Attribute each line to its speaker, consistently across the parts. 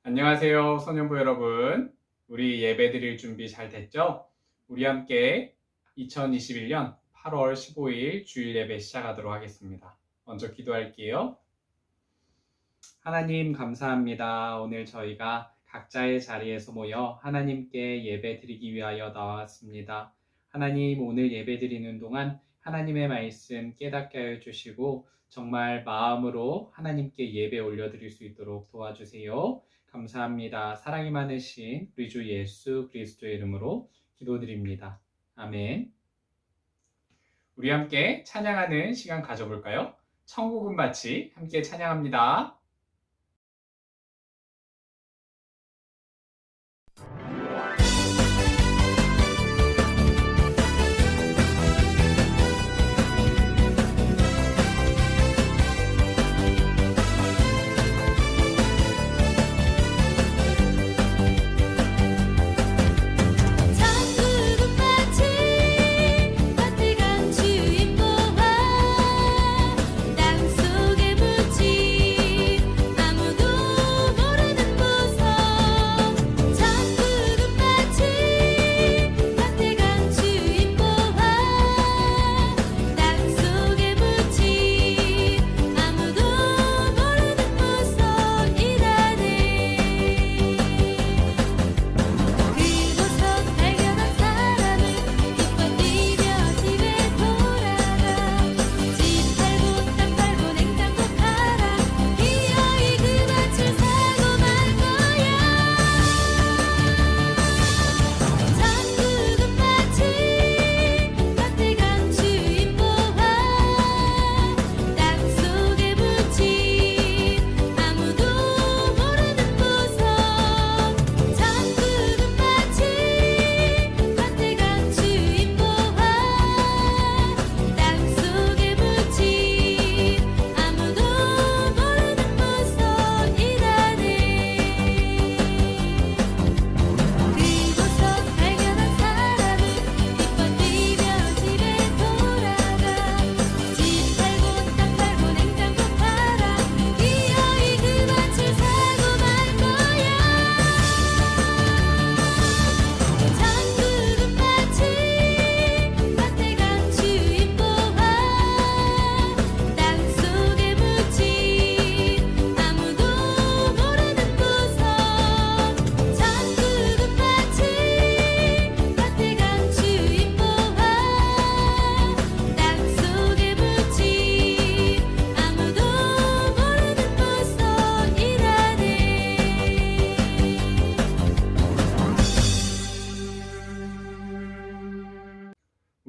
Speaker 1: 안녕하세요, 소년부 여러분. 우리 예배 드릴 준비 잘 됐죠? 우리 함께 2021년 8월 15일 주일 예배 시작하도록 하겠습니다. 먼저 기도할게요. 하나님 감사합니다. 오늘 저희가 각자의 자리에서 모여 하나님께 예배 드리기 위하여 나왔습니다. 하나님, 오늘 예배 드리는 동안 하나님의 말씀 깨닫게 하여 주시고 정말 마음으로 하나님께 예배 올려드릴 수 있도록 도와주세요. 감사합니다. 사랑이 많으신 우리 주 예수 그리스도의 이름으로 기도드립니다. 아멘. 우리 함께 찬양하는 시간 가져볼까요? 천국은 마치 함께 찬양합니다.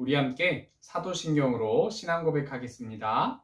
Speaker 1: 우리 함께 사도신경으로 신앙 고백하겠습니다.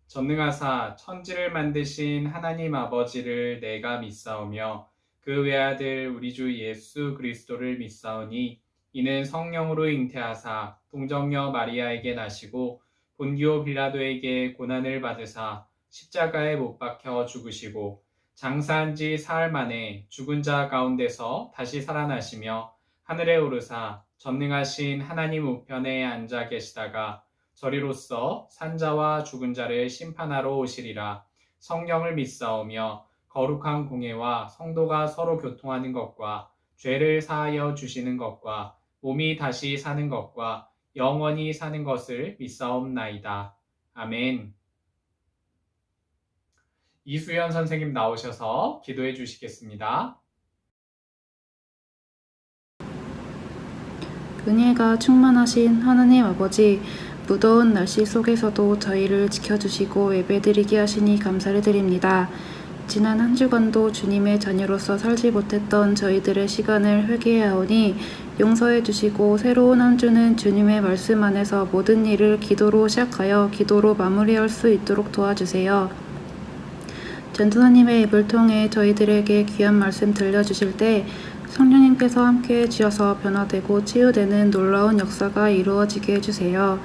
Speaker 1: 전능하사 천지를 만드신 하나님 아버지를 내가 믿사오며 그 외아들 우리 주 예수 그리스도를 믿사오니 이는 성령으로 잉태하사 동정녀 마리아에게 나시고 본디오 빌라도에게 고난을 받으사 십자가에 못 박혀 죽으시고 장사한 지 사흘 만에 죽은 자 가운데서 다시 살아나시며 하늘에 오르사 전능하신 하나님 우편에 앉아 계시다가 저리로서 산자와 죽은 자를 심판하러 오시리라. 성령을 믿사오며 거룩한 공예와 성도가 서로 교통하는 것과 죄를 사하여 주시는 것과 몸이 다시 사는 것과 영원히 사는 것을 믿사옵나이다. 아멘. 이수연 선생님 나오셔서 기도해 주시겠습니다.
Speaker 2: 은혜가 충만하신 하나님 아버지, 무더운 날씨 속에서도 저희를 지켜주시고 예배드리게 하시니 감사를 드립니다. 지난 한 주간도 주님의 자녀로서 살지 못했던 저희들의 시간을 회개하오니 용서해 주시고 새로운 한 주는 주님의 말씀 안에서 모든 일을 기도로 시작하여 기도로 마무리할 수 있도록 도와주세요. 전도사님의 입을 통해 저희들에게 귀한 말씀 들려주실 때 성령님께서 함께해 주셔서 변화되고 치유되는 놀라운 역사가 이루어지게 해주세요.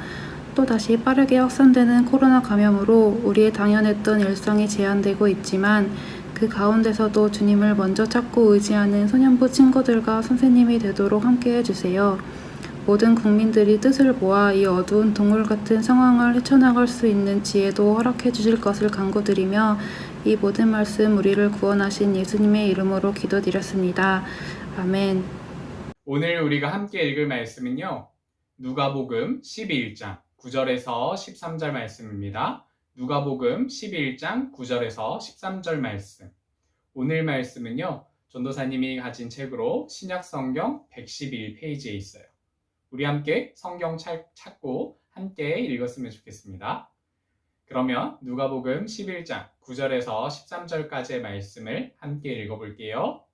Speaker 2: 또다시 빠르게 확산되는 코로나 감염으로 우리의 당연했던 일상이 제한되고 있지만 그 가운데서도 주님을 먼저 찾고 의지하는 소년부 친구들과 선생님이 되도록 함께해 주세요. 모든 국민들이 뜻을 모아 이 어두운 동굴 같은 상황을 헤쳐나갈 수 있는 지혜도 허락해 주실 것을 간구드리며 이 모든 말씀 우리를 구원하신 예수님의 이름으로 기도드렸습니다. 아멘.
Speaker 1: 오늘 우리가 함께 읽을 말씀은요. 누가복음 12장 9절에서 13절 말씀입니다. 누가복음 12장 9절에서 13절 말씀. 오늘 말씀은요. 전도사님이 가진 책으로 신약성경 111페이지에 있어요. 우리 함께 성경 찾고 함께 읽었으면 좋겠습니다. 그러면 누가복음 11장 9절에서 13절까지의 말씀을 함께 읽어볼게요.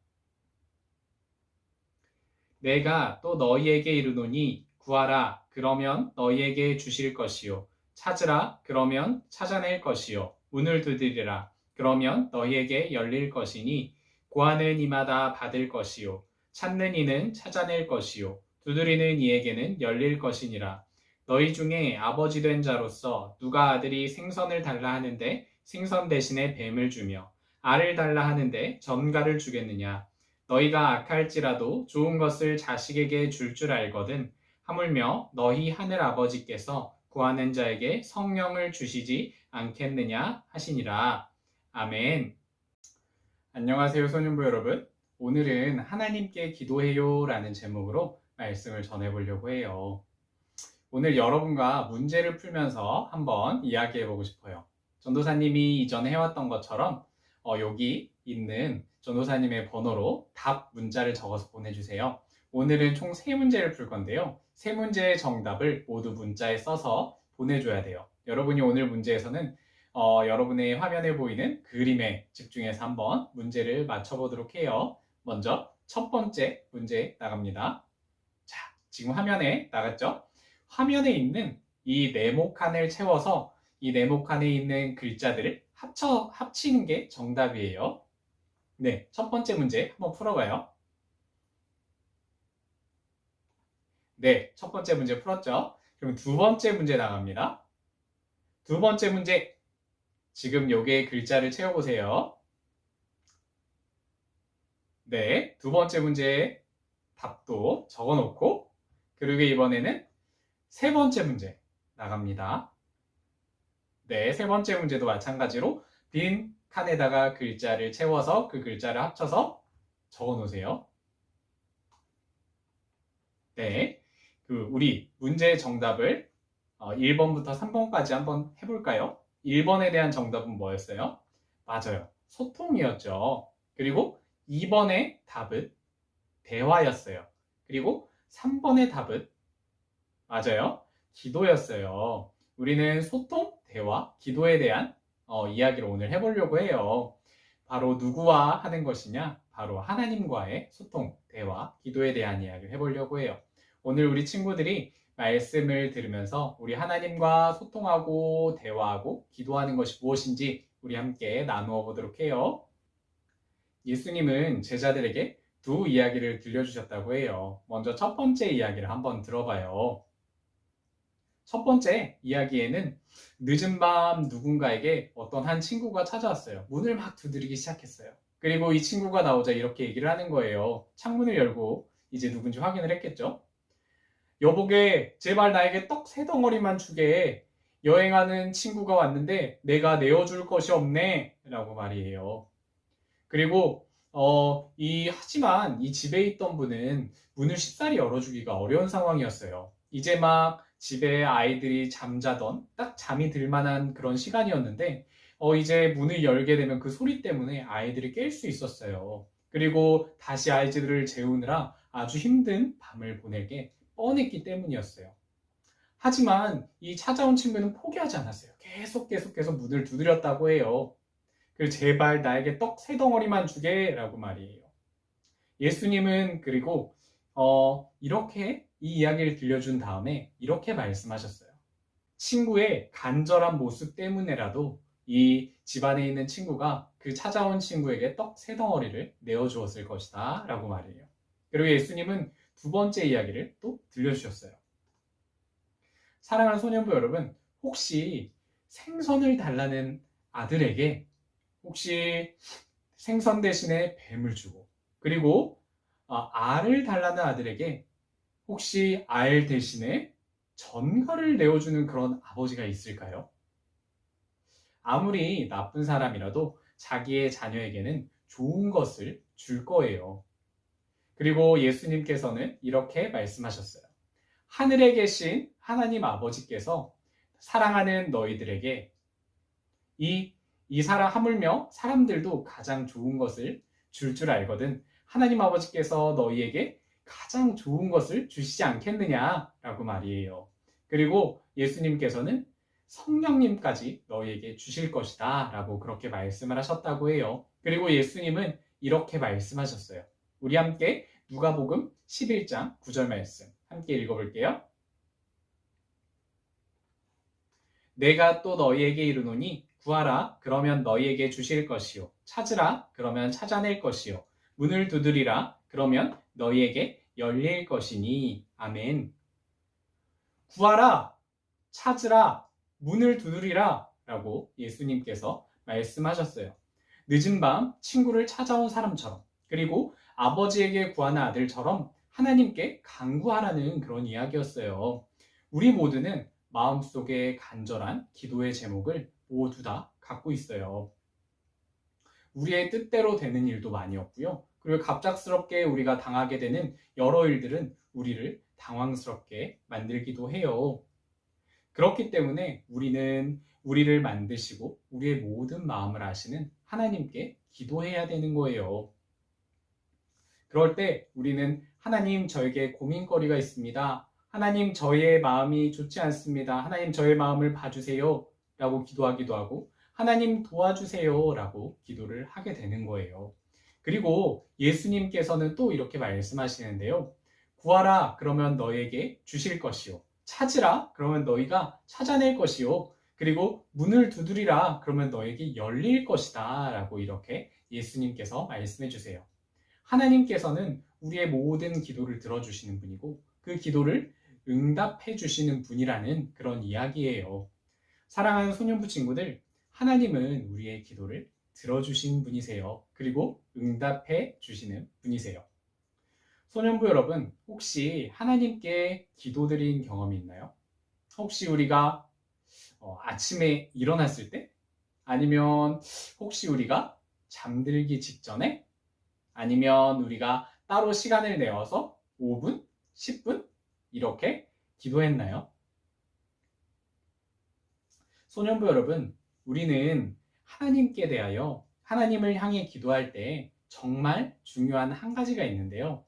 Speaker 1: 내가 또 너희에게 이르노니 구하라 그러면 너희에게 주실 것이요 찾으라 그러면 찾아낼 것이요 문을 두드리라 그러면 너희에게 열릴 것이니 구하는 이마다 받을 것이요 찾는 이는 찾아낼 것이요 두드리는 이에게는 열릴 것이니라. 너희 중에 아버지 된 자로서 누가 아들이 생선을 달라 하는데 생선 대신에 뱀을 주며 알을 달라 하는데 전갈을 주겠느냐. 너희가 악할지라도 좋은 것을 자식에게 줄 알거든. 하물며 너희 하늘 아버지께서 구하는 자에게 성령을 주시지 않겠느냐 하시니라. 아멘. 안녕하세요 소년부 여러분. 오늘은 하나님께 기도해요 라는 제목으로 말씀을 전해보려고 해요. 오늘 여러분과 문제를 풀면서 한번 이야기해보고 싶어요. 전도사님이 이전에 해왔던 것처럼 여기 있는 전도사님의 번호로 답 문자를 적어서 보내주세요. 오늘은 총 3문제를 풀 건데요. 3문제의 정답을 모두 문자에 써서 보내줘야 돼요. 여러분이 오늘 문제에서는 여러분의 화면에 보이는 그림에 집중해서 한번 문제를 맞춰보도록 해요. 먼저 첫 번째 문제 나갑니다. 자, 지금 화면에 나갔죠? 화면에 있는 이 네모칸을 채워서 이 네모칸에 있는 글자들을 합치는 게 정답이에요. 네, 첫 번째 문제 한번 풀어봐요. 네, 첫 번째 문제 풀었죠? 그럼 두 번째 문제 나갑니다. 두 번째 문제, 지금 여기에 글자를 채워보세요. 네, 두 번째 문제의 답도 적어놓고, 그리고 이번에는 세 번째 문제 나갑니다. 네, 세 번째 문제도 마찬가지로 빈 칸에다가 글자를 채워서 그 글자를 합쳐서 적어 놓으세요. 네, 우리 문제의 정답을 1번부터 3번까지 한번 해볼까요? 1번에 대한 정답은 뭐였어요? 맞아요. 소통이었죠. 그리고 2번의 답은 대화였어요. 그리고 3번의 답은 맞아요. 기도였어요. 우리는 소통, 대화, 기도에 대한 이야기를 오늘 해보려고 해요. 바로 누구와 하는 것이냐? 바로 하나님과의 소통, 대화, 기도에 대한 이야기를 해보려고 해요. 오늘 우리 친구들이 말씀을 들으면서 우리 하나님과 소통하고 대화하고 기도하는 것이 무엇인지 우리 함께 나누어 보도록 해요. 예수님은 제자들에게 두 이야기를 들려주셨다고 해요. 먼저 첫 번째 이야기를 한번 들어봐요. 첫 번째 이야기에는 늦은 밤 누군가에게 어떤 한 친구가 찾아왔어요. 문을 막 두드리기 시작했어요. 그리고 이 친구가 나오자 이렇게 얘기를 하는 거예요. 창문을 열고 이제 누군지 확인을 했겠죠. 여보게, 제발 나에게 떡 3덩어리만 주게. 여행하는 친구가 왔는데 내가 내어줄 것이 없네 라고 말이에요. 그리고 하지만 이 집에 있던 분은 문을 쉽사리 열어주기가 어려운 상황이었어요. 이제 막 집에 아이들이 잠자던 딱 잠이 들 만한 그런 시간이었는데 이제 문을 열게 되면 그 소리 때문에 아이들이 깰 수 있었어요. 그리고 다시 아이들을 재우느라 아주 힘든 밤을 보내게 뻔했기 때문이었어요. 하지만 이 찾아온 친구는 포기하지 않았어요. 계속 문을 두드렸다고 해요. 그리고 제발 나에게 떡 3덩어리만 주게 라고 말이에요. 예수님은 그리고 이렇게 이 이야기를 들려준 다음에 이렇게 말씀하셨어요. 친구의 간절한 모습 때문에라도 이 집안에 있는 친구가 그 찾아온 친구에게 떡 3덩어리를 내어주었을 것이다 라고 말해요. 그리고 예수님은 두 번째 이야기를 또 들려주셨어요. 사랑하는 소년부 여러분, 혹시 생선을 달라는 아들에게 혹시 생선 대신에 뱀을 주고, 그리고 알을 달라는 아들에게 혹시 알 대신에 전갈을 내어주는 그런 아버지가 있을까요? 아무리 나쁜 사람이라도 자기의 자녀에게는 좋은 것을 줄 거예요. 그리고 예수님께서는 이렇게 말씀하셨어요. 하늘에 계신 하나님 아버지께서 사랑하는 너희들에게 이 사람 하물며 사람들도 가장 좋은 것을 줄 알거든 하나님 아버지께서 너희에게 가장 좋은 것을 주시지 않겠느냐라고 말이에요. 그리고 예수님께서는 성령님까지 너희에게 주실 것이다 라고 그렇게 말씀을 하셨다고 해요. 그리고 예수님은 이렇게 말씀하셨어요. 우리 함께 누가복음 11장 9절 말씀 함께 읽어볼게요. 내가 또 너희에게 이르노니 구하라 그러면 너희에게 주실 것이요 찾으라 그러면 찾아낼 것이요 문을 두드리라 그러면 너희에게 열릴 것이니 아멘. 구하라 찾으라 문을 두드리라 라고 예수님께서 말씀하셨어요. 늦은 밤 친구를 찾아온 사람처럼 그리고 아버지에게 구하는 아들처럼 하나님께 간구하라는 그런 이야기였어요. 우리 모두는 마음속에 간절한 기도의 제목을 모두 다 갖고 있어요. 우리의 뜻대로 되는 일도 많이 없고요. 그리고 갑작스럽게 우리가 당하게 되는 여러 일들은 우리를 당황스럽게 만들기도 해요. 그렇기 때문에 우리는 우리를 만드시고 우리의 모든 마음을 아시는 하나님께 기도해야 되는 거예요. 그럴 때 우리는 하나님 저에게 고민거리가 있습니다. 하나님 저의 마음이 좋지 않습니다. 하나님 저의 마음을 봐주세요 라고 기도하기도 하고 하나님 도와주세요 라고 기도를 하게 되는 거예요. 그리고 예수님께서는 또 이렇게 말씀하시는데요. 구하라 그러면 너에게 주실 것이요 찾으라 그러면 너희가 찾아낼 것이요 그리고 문을 두드리라 그러면 너에게 열릴 것이다 라고 이렇게 예수님께서 말씀해 주세요. 하나님께서는 우리의 모든 기도를 들어주시는 분이고 그 기도를 응답해 주시는 분이라는 그런 이야기예요. 사랑하는 소년부 친구들, 하나님은 우리의 기도를 들어주신 분이세요. 그리고 응답해 주시는 분이세요. 소년부 여러분, 혹시 하나님께 기도드린 경험이 있나요? 혹시 우리가 아침에 일어났을 때? 아니면 혹시 우리가 잠들기 직전에? 아니면 우리가 따로 시간을 내어서 5분, 10분 이렇게 기도했나요? 소년부 여러분, 우리는 하나님께 대하여 하나님을 향해 기도할 때 정말 중요한 한 가지가 있는데요.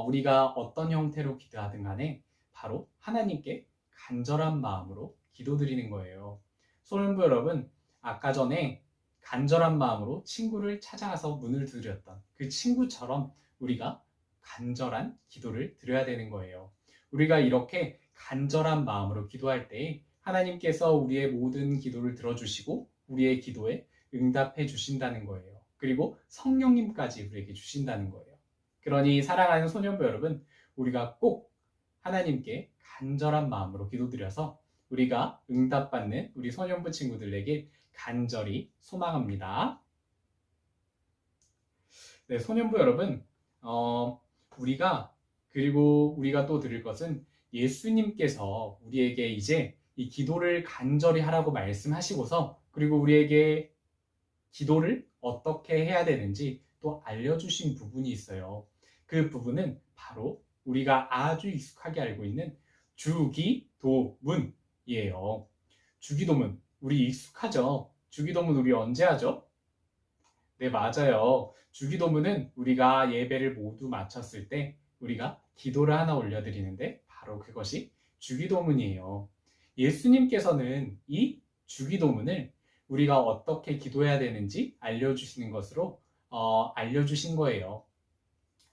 Speaker 1: 우리가 어떤 형태로 기도하든 간에 바로 하나님께 간절한 마음으로 기도드리는 거예요. 소년부 여러분, 아까 전에 간절한 마음으로 친구를 찾아가서 문을 두드렸던 그 친구처럼 우리가 간절한 기도를 드려야 되는 거예요. 우리가 이렇게 간절한 마음으로 기도할 때 하나님께서 우리의 모든 기도를 들어주시고 우리의 기도에 응답해 주신다는 거예요. 그리고 성령님까지 우리에게 주신다는 거예요. 그러니 사랑하는 소년부 여러분, 우리가 꼭 하나님께 간절한 마음으로 기도드려서 우리가 응답받는 우리 소년부 친구들에게 간절히 소망합니다. 네, 소년부 여러분, 우리가 또 들을 것은 예수님께서 우리에게 이제 이 기도를 간절히 하라고 말씀하시고서 그리고 우리에게 기도를 어떻게 해야 되는지 또 알려주신 부분이 있어요. 그 부분은 바로 우리가 아주 익숙하게 알고 있는 주기도문이에요. 주기도문, 우리 익숙하죠? 주기도문 우리 언제 하죠? 네, 맞아요. 주기도문은 우리가 예배를 모두 마쳤을 때 우리가 기도를 하나 올려드리는데 바로 그것이 주기도문이에요. 예수님께서는 이 주기도문을 우리가 어떻게 기도해야 되는지 알려주시는 것으로 알려주신 거예요.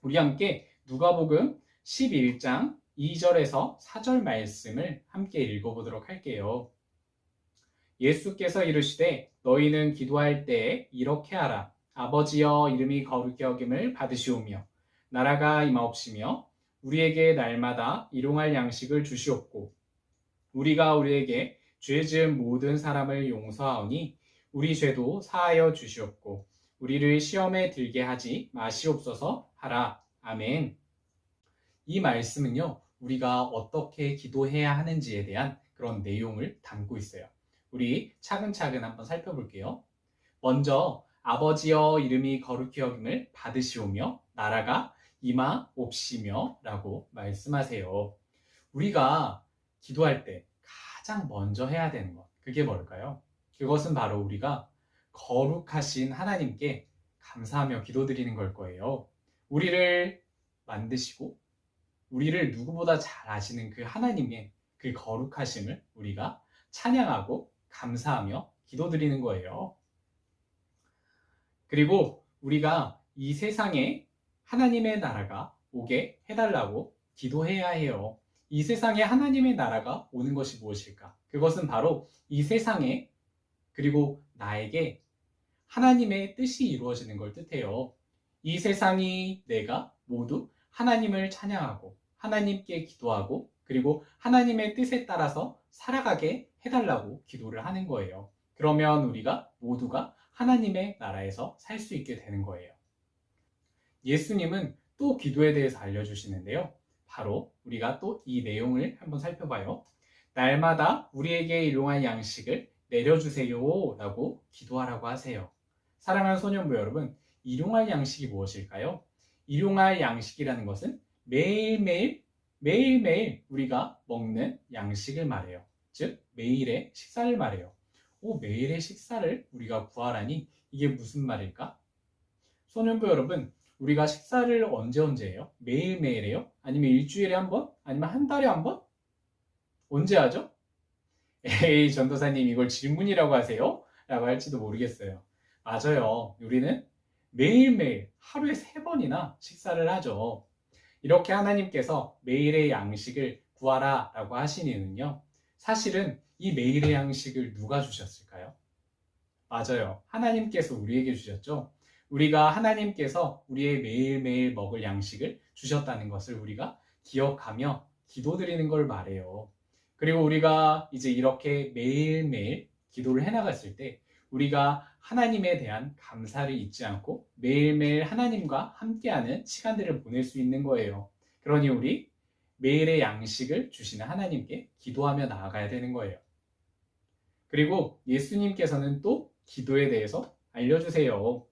Speaker 1: 우리 함께 누가복음 11장 2절에서 4절 말씀을 함께 읽어보도록 할게요. 예수께서 이르시되 너희는 기도할 때에 이렇게 하라. 아버지여 이름이 거룩히 여김을 받으시오며 나라가 임하옵시며 우리에게 날마다 일용할 양식을 주시옵고 우리가 우리에게 죄 지은 모든 사람을 용서하오니 우리 죄도 사하여 주시옵고 우리를 시험에 들게 하지 마시옵소서 하라. 아멘. 이 말씀은요, 우리가 어떻게 기도해야 하는지에 대한 그런 내용을 담고 있어요. 우리 차근차근 한번 살펴볼게요. 먼저 아버지여 이름이 거룩히 여김을 받으시오며 나라가 임하옵시며 라고 말씀하세요. 우리가 기도할 때 가장 먼저 해야 되는 것, 그게 뭘까요? 그것은 바로 우리가 거룩하신 하나님께 감사하며 기도드리는 걸 거예요. 우리를 만드시고 우리를 누구보다 잘 아시는 그 하나님의 그 거룩하심을 우리가 찬양하고 감사하며 기도드리는 거예요. 그리고 우리가 이 세상에 하나님의 나라가 오게 해달라고 기도해야 해요. 이 세상에 하나님의 나라가 오는 것이 무엇일까? 그것은 바로 이 세상에 그리고 나에게 하나님의 뜻이 이루어지는 걸 뜻해요. 이 세상이 내가 모두 하나님을 찬양하고 하나님께 기도하고 그리고 하나님의 뜻에 따라서 살아가게 해달라고 기도를 하는 거예요. 그러면 우리가 모두가 하나님의 나라에서 살 수 있게 되는 거예요. 예수님은 또 기도에 대해서 알려주시는데요. 바로 우리가 또 이 내용을 한번 살펴봐요. 날마다 우리에게 일용할 양식을 내려주세요 라고 기도하라고 하세요. 사랑하는 소년부 여러분, 일용할 양식이 무엇일까요? 일용할 양식이라는 것은 매일매일 우리가 먹는 양식을 말해요. 즉 매일의 식사를 말해요. 매일의 식사를 우리가 구하라니 이게 무슨 말일까? 소년부 여러분, 우리가 식사를 언제 해요? 매일매일 해요? 아니면 일주일에 한 번? 아니면 한 달에 한 번? 언제 하죠? 에이, 전도사님 이걸 질문이라고 하세요? 라고 할지도 모르겠어요. 맞아요. 우리는 매일매일 하루에 3번이나 식사를 하죠. 이렇게 하나님께서 매일의 양식을 구하라 라고 하신 이유는요. 사실은 이 매일의 양식을 누가 주셨을까요? 맞아요. 하나님께서 우리에게 주셨죠. 우리가 하나님께서 우리의 매일매일 먹을 양식을 주셨다는 것을 우리가 기억하며 기도드리는 걸 말해요. 그리고 우리가 이제 이렇게 매일매일 기도를 해나갔을 때 우리가 하나님에 대한 감사를 잊지 않고 매일매일 하나님과 함께하는 시간들을 보낼 수 있는 거예요. 그러니 우리 매일의 양식을 주시는 하나님께 기도하며 나아가야 되는 거예요. 그리고 예수님께서는 또 기도에 대해서 알려주세요.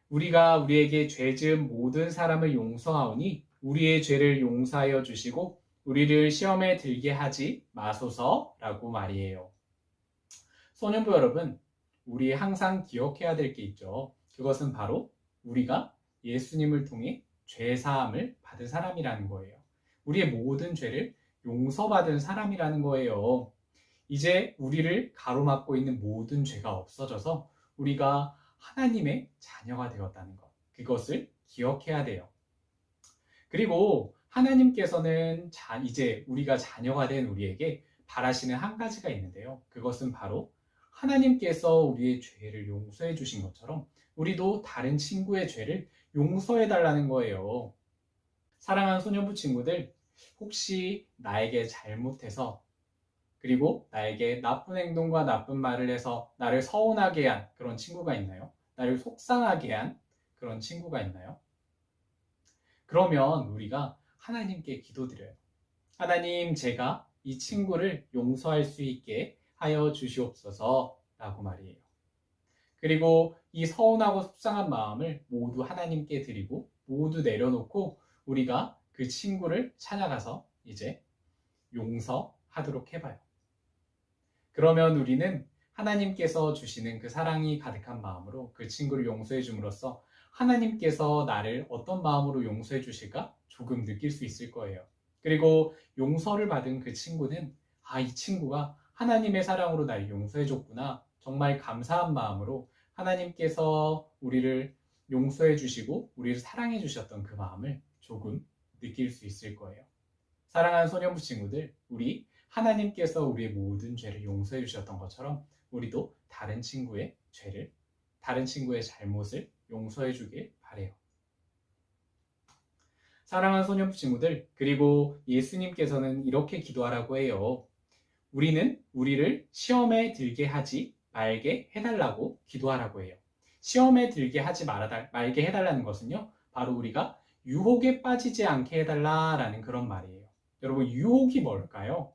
Speaker 1: 우리가 우리에게 죄 지은 모든 사람을 용서하오니 우리의 죄를 용서하여 주시고 우리를 시험에 들게 하지 마소서라고 말이에요. 소년부 여러분, 우리 항상 기억해야 될 게 있죠. 그것은 바로 우리가 예수님을 통해 죄사함을 받은 사람이라는 거예요. 우리의 모든 죄를 용서받은 사람이라는 거예요. 이제 우리를 가로막고 있는 모든 죄가 없어져서 우리가 하나님의 자녀가 되었다는 것, 그것을 기억해야 돼요. 그리고 하나님께서는 이제 우리가 자녀가 된 우리에게 바라시는 한 가지가 있는데요. 그것은 바로 하나님께서 우리의 죄를 용서해 주신 것처럼 우리도 다른 친구의 죄를 용서해 달라는 거예요. 사랑하는 소년부 친구들, 혹시 나에게 잘못해서 그리고 나에게 나쁜 행동과 나쁜 말을 해서 나를 서운하게 한 그런 친구가 있나요? 나를 속상하게 한 그런 친구가 있나요? 그러면 우리가 하나님께 기도드려요. 하나님, 제가 이 친구를 용서할 수 있게 하여 주시옵소서 라고 말이에요. 그리고 이 서운하고 속상한 마음을 모두 하나님께 드리고 모두 내려놓고 우리가 그 친구를 찾아가서 이제 용서하도록 해봐요. 그러면 우리는 하나님께서 주시는 그 사랑이 가득한 마음으로 그 친구를 용서해 줌으로써 하나님께서 나를 어떤 마음으로 용서해 주실까 조금 느낄 수 있을 거예요. 그리고 용서를 받은 그 친구는 이 친구가 하나님의 사랑으로 날 용서해 줬구나. 정말 감사한 마음으로 하나님께서 우리를 용서해 주시고 우리를 사랑해 주셨던 그 마음을 조금 느낄 수 있을 거예요. 사랑하는 소년부 친구들, 우리 하나님께서 우리의 모든 죄를 용서해 주셨던 것처럼 우리도 다른 친구의 죄를, 다른 친구의 잘못을 용서해 주길 바래요. 사랑하는 소년부 친구들, 그리고 예수님께서는 이렇게 기도하라고 해요. 우리는 우리를 시험에 들게 하지 말게 해달라고 기도하라고 해요. 시험에 들게 하지 말게 해달라는 것은요, 바로 우리가 유혹에 빠지지 않게 해달라라는 그런 말이에요. 여러분, 유혹이 뭘까요?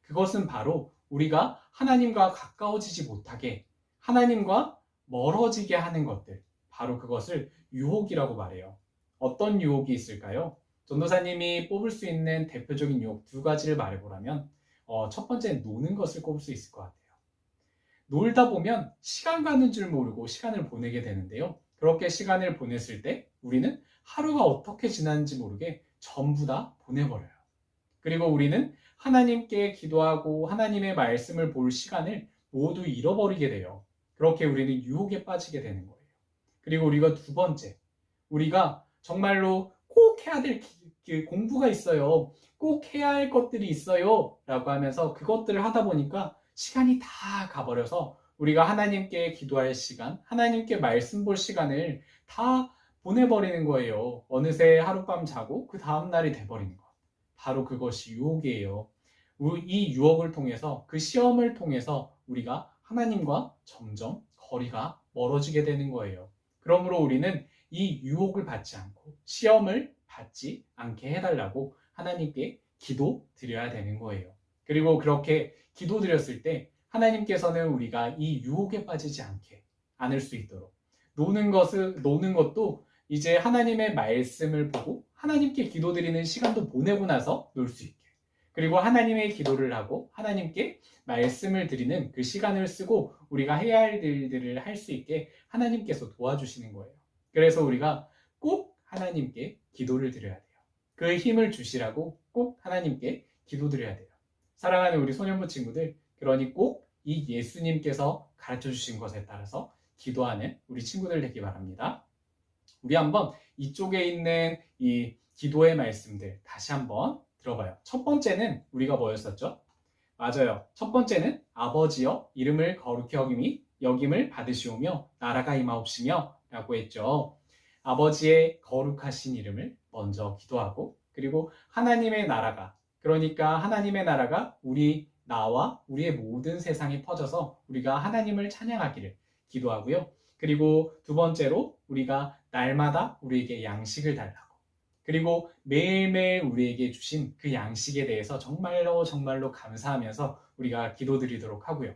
Speaker 1: 그것은 바로 우리가 하나님과 가까워지지 못하게, 하나님과 멀어지게 하는 것들, 바로 그것을 유혹이라고 말해요. 어떤 유혹이 있을까요? 전도사님이 뽑을 수 있는 대표적인 유혹 두 가지를 말해보라면 첫 번째는 노는 것을 꼽을 수 있을 것 같아요. 놀다 보면 시간 가는 줄 모르고 시간을 보내게 되는데요. 그렇게 시간을 보냈을 때 우리는 하루가 어떻게 지났는지 모르게 전부 다 보내버려요. 그리고 우리는 하나님께 기도하고 하나님의 말씀을 볼 시간을 모두 잃어버리게 돼요. 그렇게 우리는 유혹에 빠지게 되는 거예요. 그리고 우리가 두 번째, 우리가 정말로 꼭 해야 될 공부가 있어요. 꼭 해야 할 것들이 있어요. 라고 하면서 그것들을 하다 보니까 시간이 다 가버려서 우리가 하나님께 기도할 시간, 하나님께 말씀 볼 시간을 다 보내버리는 거예요. 어느새 하룻밤 자고 그 다음날이 돼버리는 것. 바로 그것이 유혹이에요. 이 유혹을 통해서, 그 시험을 통해서 우리가 하나님과 점점 거리가 멀어지게 되는 거예요. 그러므로 우리는 이 유혹을 받지 않고 시험을 받지 않게 해달라고 하나님께 기도 드려야 되는 거예요. 그리고 그렇게 기도 드렸을 때 하나님께서는 우리가 이 유혹에 빠지지 않을 수 있도록 노는 것도 이제 하나님의 말씀을 보고 하나님께 기도드리는 시간도 보내고 나서 놀 수 있게, 그리고 하나님의 기도를 하고 하나님께 말씀을 드리는 그 시간을 쓰고 우리가 해야 할 일들을 할 수 있게 하나님께서 도와주시는 거예요. 그래서 우리가 꼭 하나님께 기도를 드려야 돼요. 그 힘을 주시라고 꼭 하나님께 기도드려야 돼요. 사랑하는 우리 소년부 친구들, 그러니 꼭 이 예수님께서 가르쳐 주신 것에 따라서 기도하는 우리 친구들 되기 바랍니다. 우리 한번 이쪽에 있는 이 기도의 말씀들 다시 한번 들어봐요. 첫 번째는 우리가 뭐였었죠? 맞아요. 첫 번째는 아버지여 이름을 거룩히 여김을 받으시오며 나라가 임하옵시며 라고 했죠. 아버지의 거룩하신 이름을 먼저 기도하고, 그리고 하나님의 나라가, 그러니까 하나님의 나라가 나와 우리의 모든 세상에 퍼져서 우리가 하나님을 찬양하기를 기도하고요. 그리고 두 번째로 우리가 날마다 우리에게 양식을 달라고, 그리고 매일매일 우리에게 주신 그 양식에 대해서 정말로 정말로 감사하면서 우리가 기도드리도록 하고요.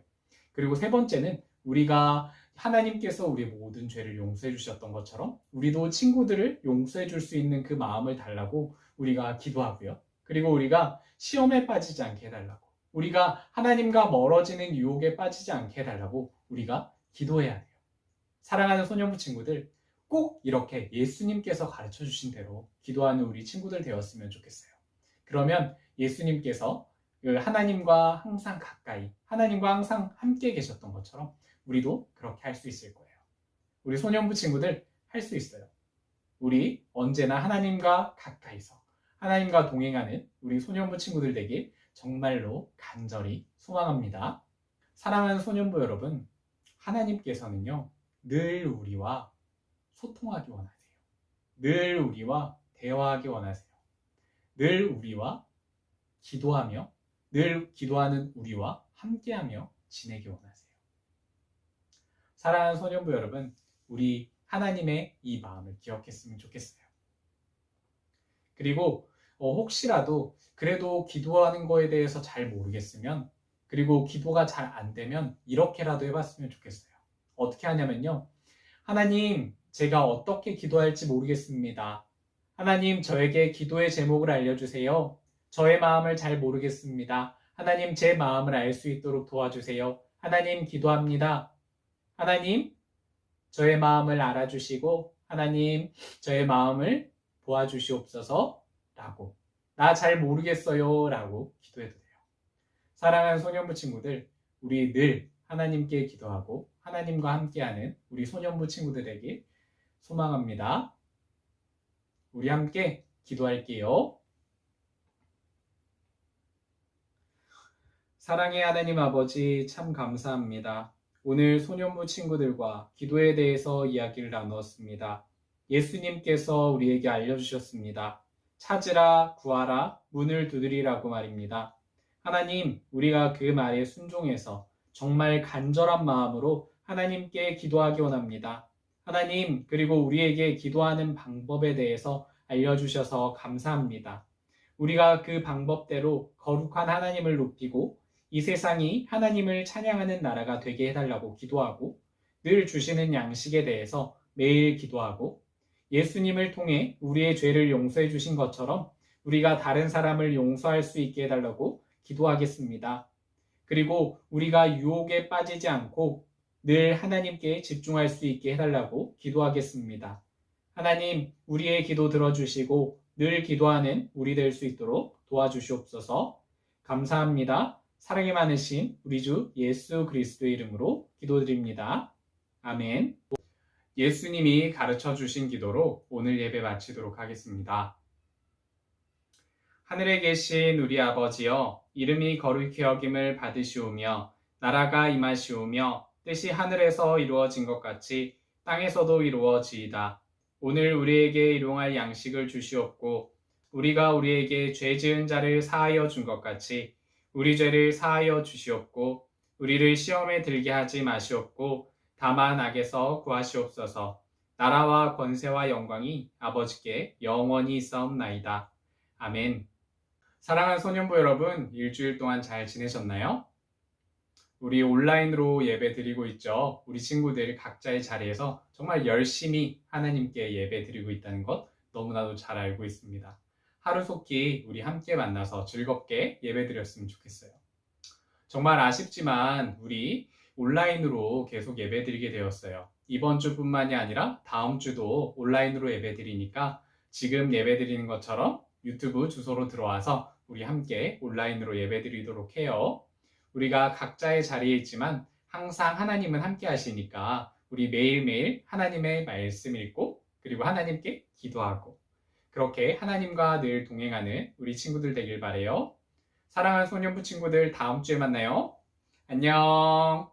Speaker 1: 그리고 세 번째는 우리가 하나님께서 우리의 모든 죄를 용서해 주셨던 것처럼 우리도 친구들을 용서해 줄 수 있는 그 마음을 달라고 우리가 기도하고요. 그리고 우리가 시험에 빠지지 않게 해달라고, 우리가 하나님과 멀어지는 유혹에 빠지지 않게 해달라고 우리가 기도해야 돼요. 사랑하는 소년부 친구들, 꼭 이렇게 예수님께서 가르쳐 주신 대로 기도하는 우리 친구들 되었으면 좋겠어요. 그러면 예수님께서 하나님과 항상 가까이, 하나님과 항상 함께 계셨던 것처럼 우리도 그렇게 할 수 있을 거예요. 우리 소년부 친구들 할 수 있어요. 우리 언제나 하나님과 가까이서 하나님과 동행하는 우리 소년부 친구들 되길 정말로 간절히 소망합니다. 사랑하는 소년부 여러분, 하나님께서는요 늘 우리와 소통하기 원하세요. 늘 우리와 대화하기 원하세요. 늘 우리와 기도하며, 늘 기도하는 우리와 함께하며 지내기 원하세요. 사랑하는 소년부 여러분, 우리 하나님의 이 마음을 기억했으면 좋겠어요. 그리고 혹시라도 그래도 기도하는 거에 대해서 잘 모르겠으면, 그리고 기도가 잘 안 되면 이렇게라도 해봤으면 좋겠어요. 어떻게 하냐면요, 하나님, 제가 어떻게 기도할지 모르겠습니다. 하나님, 저에게 기도의 제목을 알려주세요. 저의 마음을 잘 모르겠습니다. 하나님, 제 마음을 알 수 있도록 도와주세요. 하나님, 기도합니다. 하나님, 저의 마음을 알아주시고 하나님, 저의 마음을 도와주시옵소서 라고, 나 잘 모르겠어요 라고 기도해도 돼요. 사랑하는 소년부 친구들, 우리 늘 하나님께 기도하고 하나님과 함께하는 우리 소년부 친구들에게 소망합니다. 우리 함께 기도할게요. 사랑의 하나님 아버지, 참 감사합니다. 오늘 소년부 친구들과 기도에 대해서 이야기를 나누었습니다. 예수님께서 우리에게 알려주셨습니다. 찾으라, 구하라, 문을 두드리라고 말입니다. 하나님, 우리가 그 말에 순종해서 정말 간절한 마음으로 하나님께 기도하기 원합니다. 하나님, 그리고 우리에게 기도하는 방법에 대해서 알려주셔서 감사합니다. 우리가 그 방법대로 거룩한 하나님을 높이고 이 세상이 하나님을 찬양하는 나라가 되게 해달라고 기도하고, 늘 주시는 양식에 대해서 매일 기도하고 예수님을 통해 우리의 죄를 용서해 주신 것처럼 우리가 다른 사람을 용서할 수 있게 해달라고 기도하겠습니다. 그리고 우리가 유혹에 빠지지 않고 늘 하나님께 집중할 수 있게 해달라고 기도하겠습니다. 하나님, 우리의 기도 들어주시고 늘 기도하는 우리 될 수 있도록 도와주시옵소서. 감사합니다. 사랑이 많으신 우리 주 예수 그리스도의 이름으로 기도드립니다. 아멘. 예수님이 가르쳐 주신 기도로 오늘 예배 마치도록 하겠습니다. 하늘에 계신 우리 아버지여, 이름이 거룩히 여김을 받으시오며 나라가 임하시오며 뜻이 하늘에서 이루어진 것 같이 땅에서도 이루어지이다. 오늘 우리에게 일용할 양식을 주시옵고 우리가 우리에게 죄 지은 자를 사하여 준 것 같이 우리 죄를 사하여 주시옵고 우리를 시험에 들게 하지 마시옵고 다만 악에서 구하시옵소서. 나라와 권세와 영광이 아버지께 영원히 있사옵나이다. 아멘. 사랑하는 소년부 여러분, 일주일 동안 잘 지내셨나요? 우리 온라인으로 예배 드리고 있죠. 우리 친구들 각자의 자리에서 정말 열심히 하나님께 예배 드리고 있다는 것 너무나도 잘 알고 있습니다. 하루속히 우리 함께 만나서 즐겁게 예배 드렸으면 좋겠어요. 정말 아쉽지만 우리 온라인으로 계속 예배 드리게 되었어요. 이번 주뿐만이 아니라 다음 주도 온라인으로 예배 드리니까 지금 예배 드리는 것처럼 유튜브 주소로 들어와서 우리 함께 온라인으로 예배 드리도록 해요. 우리가 각자의 자리에 있지만 항상 하나님은 함께 하시니까 우리 매일매일 하나님의 말씀 읽고 그리고 하나님께 기도하고 그렇게 하나님과 늘 동행하는 우리 친구들 되길 바래요. 사랑하는 소년부 친구들, 다음 주에 만나요. 안녕.